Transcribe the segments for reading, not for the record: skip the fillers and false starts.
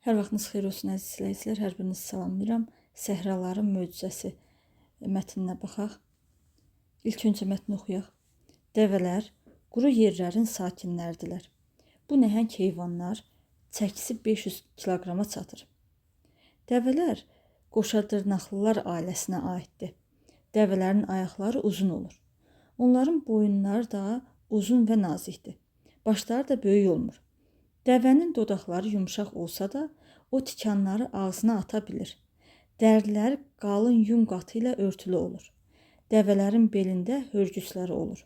Hər vaxtınız xeyir olsun əziz izləyicilər, hər birinizi salamlayıram. Səhraların möcüzəsi mətninə baxaq. İlk öncə mətni oxuyaq. Dəvələr quru yerlərin sakinlərdilər. Bu nəhəng heyvanlar çəkisi 500 kiloqrama çatır. Dəvələr qoşadırnaqlılar ailəsinə aiddir. Dəvələrin ayaqları uzun olur. Onların boyunları da uzun və nazikdir. Başları da böyük olmur. Dəvənin dodaqları yumşaq olsa da, o tikanları ağzına ata bilir. Dərilər qalın yun qatı ilə örtülü olur. Dəvələrin belində hörgüsləri olur.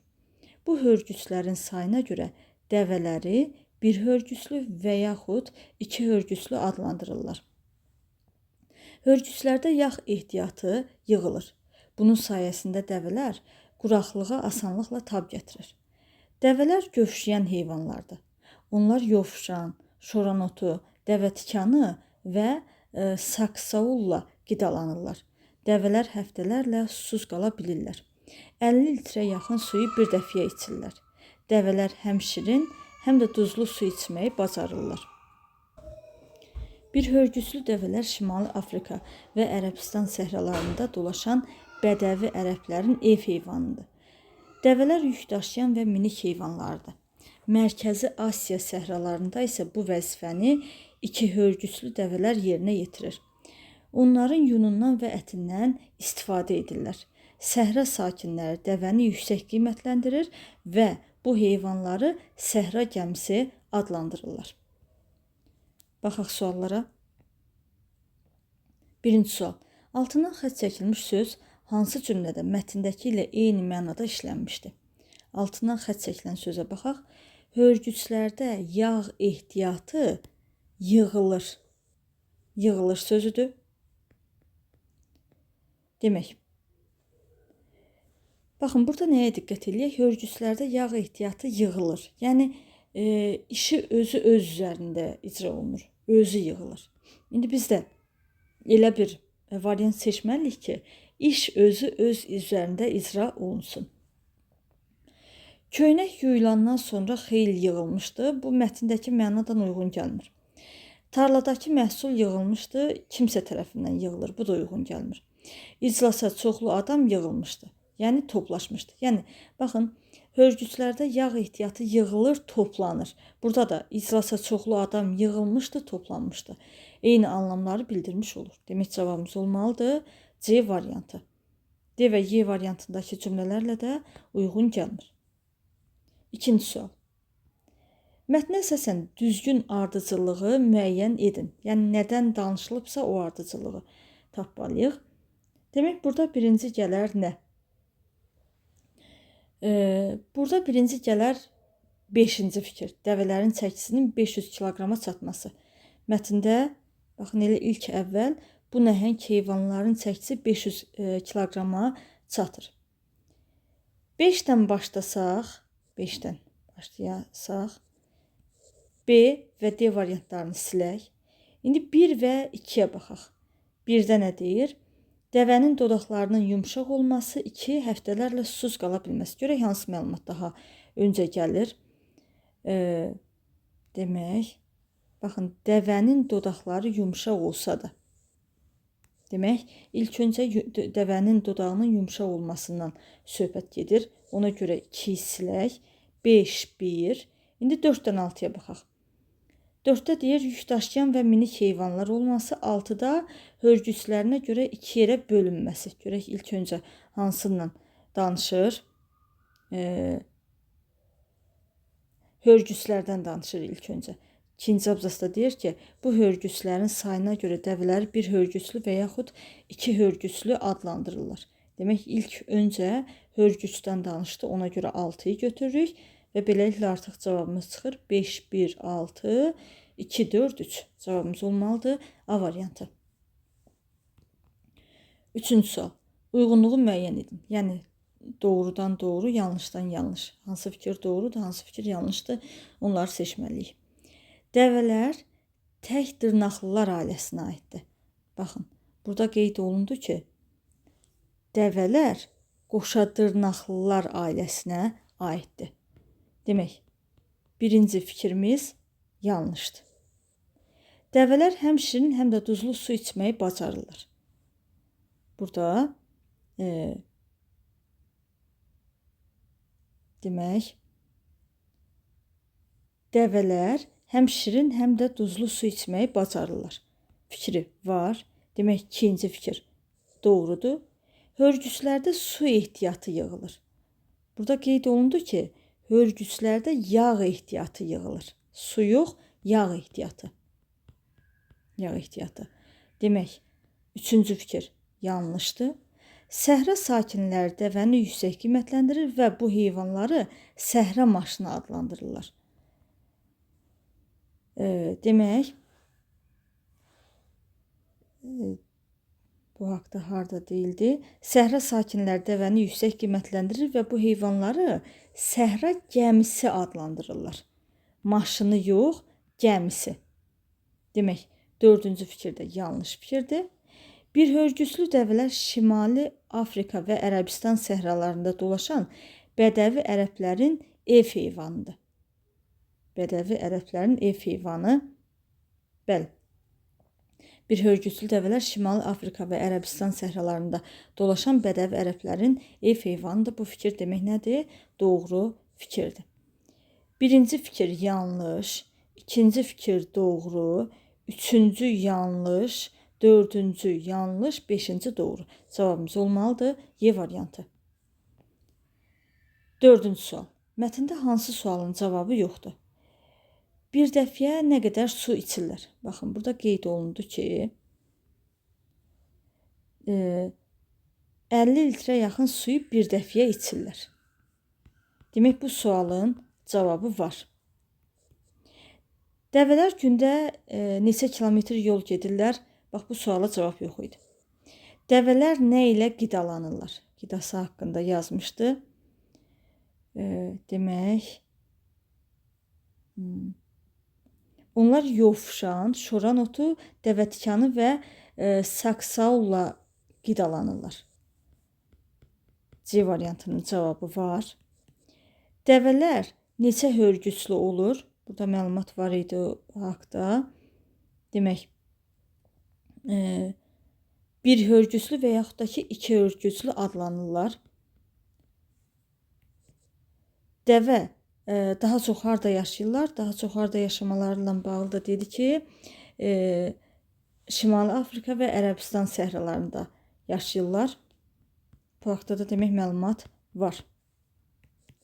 Bu hörgüslərin sayına görə dəvələri bir hörgüslü və yaxud iki hörgüslü adlandırırlar. Hörgüslərdə yağ ehtiyatı yığılır. Bunun sayəsində dəvələr quraqlığa asanlıqla tab gətirir. Dəvələr gövşəyən heyvanlardır. Onlar yovşan, şoranotu, dəvətikanı və saksaulla qidalanırlar. Dəvələr həftələrlə susuz qala bilirlər. 50 litrə yaxın suyu bir dəfəyə içirlər. Dəvələr həm şirin, həm də duzlu su içməyi bacarırlar. Bir hörgüslü dəvələr Şimali Afrika və Ərəbistan səhralarında dolaşan bədəvi ərəblərin ev heyvanıdır. Dəvələr yük daşıyan və minik heyvanlardır. Mərkəzi Asiya səhralarında isə bu vəzifəni iki hörgüslü dəvələr yerinə yetirir. Onların yunundan və ətindən istifadə edirlər. Səhra sakinləri dəvəni yüksək qiymətləndirir və bu heyvanları səhra gəmisi adlandırırlar. Baxaq suallara. Birinci sual. Altından xətt çəkilmiş söz hansı cümlədə mətndəki ilə eyni mənada işlənmişdir? Altından xətt çəkilən sözə baxaq. Hörgüslərdə yağ ehtiyatı yığılır. Yığılır sözüdür. Demək, baxın, burada nəyə diqqət edək? Hörgüslərdə yağ ehtiyatı yığılır. Yəni, işi özü öz üzərində icra olunur. Özü yığılır. İndi biz də elə bir variant seçməliyik ki, iş özü öz üzərində icra olunsun. Köynək yuyulandan sonra xeyli yığılmışdı. Bu mətndəki mənadan uyğun gəlmir. Tarladakı məhsul yığılmışdı, kimsə tərəfindən yığılır. Bu da uyğun gəlmir. İclasa çoxlu adam yığılmışdı. Yəni toplaşmışdı. Yəni baxın, hörgüslərdə yağ ehtiyatı yığılır, toplanır. Burada da iclasa çoxlu adam yığılmışdı, toplanmışdı. Eyni anlamları bildirmiş olur. Demək cavabımız olmalıdır C variantı. D və Y variantındakı cümlələrlə də uyğun gəlmir. İkinci sual. Mətnə əsasən düzgün ardıcıllığı müəyyən edin. Yəni, nədən danışılıbsa o ardıcılığı tapmalıyıq. Demək, burada birinci gələr nə? Burada birinci gələr 5-ci fikir. Dəvələrin çəkisinin 500 kiloqrama çatması. Mətndə, baxın, elə ilk əvvəl bu nəhəng heyvanların çəkisi 500 kiloqrama çatır. 5-dən başlasaq, B və D variantlarını silək. İndi 1 və 2-yə baxaq. 1-də nə deyir? Dəvənin dodaqlarının yumşaq olması, 2 həftələrlə susuz qala bilməsi. Görək hansı məlumat daha öncə gəlir. Demək, baxın, dəvənin dodaqları yumşaq olsa da. Demək, ilk öncə dəvənin dodağının yumşaq olmasından söhbət gedir. Ona görə 2-yi silək. 5, 1. İndi 4-dən 6-ya baxaq. 4-də deyir, yük daşıyan və minik heyvanlar olması, 6-da hörgüslərinə görə 2 yerə bölünməsi. Görək, ilk öncə hansından danışır? Hörgüslərdən danışır ilk öncə. İkinci abzasda deyir ki, bu hörgüslərin sayına görə dəvələri bir hörgüslü və yaxud iki hörgüslü adlandırırlar. Demək, ilk öncə hörgüsdən danışdı, ona görə 6-yı götürürük və beləliklə artıq cavabımız çıxır 5, 1, 6, 2, 4, 3. Cavabımız olmalıdır A variantı. Üçüncü sual. Uyğunluğu müəyyən edin. Yəni, doğrudan doğru, yanlışdan yanlış. Hansı fikir doğrudur, hansı fikir yanlışdır, onları seçməliyik. Dəvələr tək dırnaqlılar ailəsinə aiddir. Baxın, burada qeyd olundu ki, dəvələr qoşadırnaqlılar ailəsinə aiddir. Demək, birinci fikrimiz yanlışdır. Dəvələr həm şirin, həm də duzlu su içməyi bacarırlar. Burada demək, dəvələr həm şirin, həm də duzlu su içməyi bacarırlar. Fikri var. Demək, ikinci fikir doğrudur. Hörgüçlərdə su ehtiyatı yığılır. Burada qeyd olundu ki, hörgüçlərdə yağ ehtiyatı yığılır. Su yox, yağ ehtiyatı. Yağ ehtiyatı. Demək, üçüncü fikir yanlışdır. Səhra sakinləri dəvəni yüksək qiymətləndirir və bu heyvanları səhra maşını adlandırırlar. Demək, bu haqda harda deyildi? Səhra sakinləri dəvəni yüksək qiymətləndirir və bu heyvanları səhra gəmisi adlandırırlar. Maşını yox, gəmisi. Demək, dördüncü fikir də yanlış fikirdir. Bir hörgüçlü dəvələr Şimali Afrika və Ərəbistan səhralarında dolaşan bədəvi ərəblərin ev heyvanıdır. Bədəvi ərəblərin ev heyvanı. Bəli. Bir hörgüçlü dəvələr Şimali Afrika və Ərəbistan səhralarında dolaşan bədəvi ərəblərin ev heyvanıdır. Bu fikir demək nədir? Doğru fikirdir. Birinci fikir yanlış, ikinci fikir doğru, üçüncü yanlış, dördüncü yanlış, beşinci doğru. Cavabımız olmalıdır Y variantı. Dördüncü sual. Mətndə hansı sualın cavabı yoxdur? Bir dəfəyə nə qədər su içirlər? Baxın, burada qeyd olundu ki, 50 litrə yaxın suyu bir dəfəyə içirlər. Demək, bu sualın cavabı var. Dəvələr gündə neçə kilometr yol gedirlər? Bax, bu suala cavab yox idi. Dəvələr nə ilə qidalanırlar? Qidası haqqında yazmışdı. Demək, onlar yovşan, şoran otu, dəvətikanı və saksaulla qidalanırlar. C variantının cavabı var. Dəvələr neçə hörgüçlü olur? Burada məlumat var idi o haqda. Demək, bir hörgüçlü və yaxud da ki, iki hörgüçlü adlanırlar. Dəvə daha çox harda yaşayırlar? Daha çox harda yaşamalarıyla bağlı da dedi ki, Şimali Afrika və Ərəbistan səhralarında yaşayırlar. Bu haqda da demək məlumat var.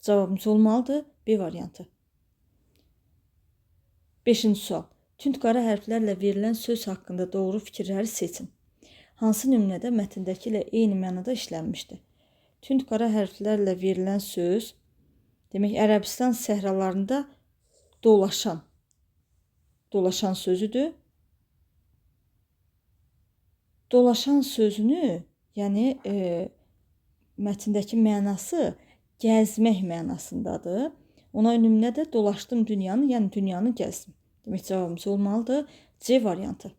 Cavabımız olmalıdır B variantı. 5-ci sual. Tünd qara hərflərlə verilən söz haqqında doğru fikirləri seçin. Hansı nümunədə mətndəki ilə eyni mənada işlənmişdir? Tünd qara hərflərlə verilən söz, demək, Ərəbistan səhralarında dolaşan sözüdür. Dolaşan sözünü, yəni mətndəki mənası gəzmək mənasındadır. Ona nümunədə dolaşdım dünyanı, yəni dünyanı gəzdim. Demək, cavabımız olmalıdır C variantı.